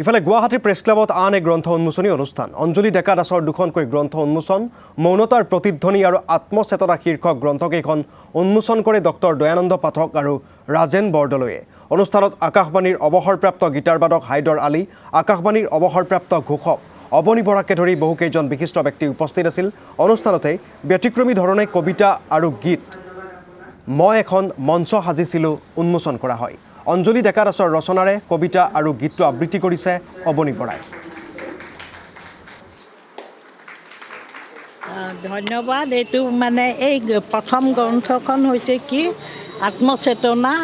ইফালে গুৱাহাটী প্ৰেছ ক্লাবত আন এক গ্ৰন্থ উন্মোচনী অনুষ্ঠান অঞ্জলি ডেকা দাসৰ দুখনকৈ গ্ৰন্থ উন্মোচন মৌনতাৰ প্ৰতিধ্বনি আৰু আত্মচেতনা শীৰ্ষক গ্ৰন্থকেইখন উন্মোচন কৰে ডক্টৰ দয়ানন্দ পাঠক আৰু ৰাজেন বৰদলৈয়ে অনুষ্ঠানত আকাশবাণীৰ অৱসৰপ্ৰাপ্ত গীটাৰবাদক হাইদৰ আলী আকাশবাণীৰ অৱসৰপ্ৰাপ্ত ঘোষক অৱনী বৰাকে ধৰি বহুকেইজন বিশিষ্ট ব্যক্তি উপস্থিত আছিল অনুষ্ঠানতে ব্যতিক্ৰমী ধৰণে কবিতা আৰু গীত মই এখন মঞ্চ সাজিছিলোঁ উন্মোচন কৰা হয় অঞ্জলি ডেকা দাসৰ ৰচনাৰে কবিতা আৰু গীতটো আবৃত্তি কৰিছে অৱনী বৰাই ধন্যবাদ এইটো মানে এই প্ৰথম গ্ৰন্থখন হৈছে কি আত্মচেতনা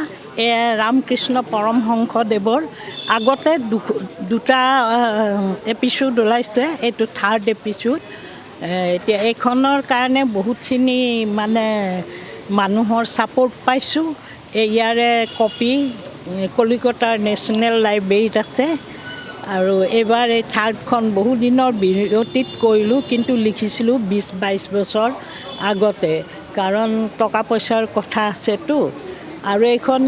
ৰামকৃষ্ণ পৰমহংসদেৱৰ আগতে দুটা এপিছ'ড ওলাইছে এইটো থাৰ্ড এপিছ'ড এতিয়া এইখনৰ কাৰণে বহুতখিনি মানে মানুহৰ ছাপোৰ্ট পাইছোঁ ইয়াৰে কপি কলিকতাৰ নেশ্যনেল লাইব্ৰেৰীত আছে আৰু এইবাৰ এই থাৰ্ডখন বহুদিনৰ বিৰতিত কৰিলোঁ কিন্তু লিখিছিলোঁ 20-22 বছৰ আগতে কাৰণ টকা পইচাৰ কথা আছেতো আৰু এইখন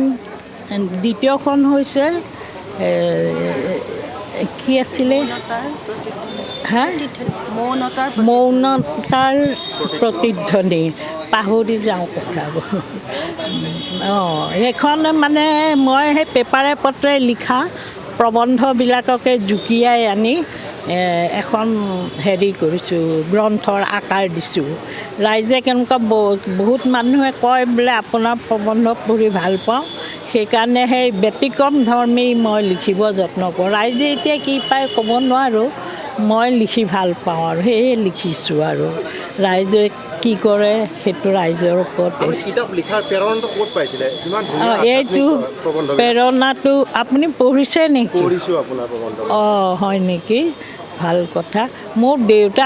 দ্বিতীয়খন হৈছে কি আছিলে মৌনতাৰ প্ৰতিধ্বনি পাহৰি যাওঁ কথাবোৰ সেইখন মানে মই সেই পেপাৰে পত্ৰে লিখা প্ৰবন্ধবিলাককে জুকিয়াই আনি এখন হেৰি কৰিছোঁ গ্ৰন্থৰ আকাৰ দিছোঁ ৰাইজে কেনেকুৱা বহুত মানুহে কয় বোলে আপোনাৰ প্ৰবন্ধ পঢ়ি ভাল পাওঁ সেইকাৰণে সেই ব্যতিক্ৰম ধৰ্মী মই লিখিব যত্ন কৰোঁ ৰাইজে এতিয়া কি পায় ক'ব নোৱাৰোঁ মই লিখি ভাল পাওঁ আৰু সেয়ে লিখিছোঁ আৰু ৰাইজে কি কৰে সেইটো ৰাইজৰ ওপৰত এইটো প্ৰেৰণাটো আপুনি পঢ়িছে নেকি হয় নেকি ভাল কথা মোৰ দেউতা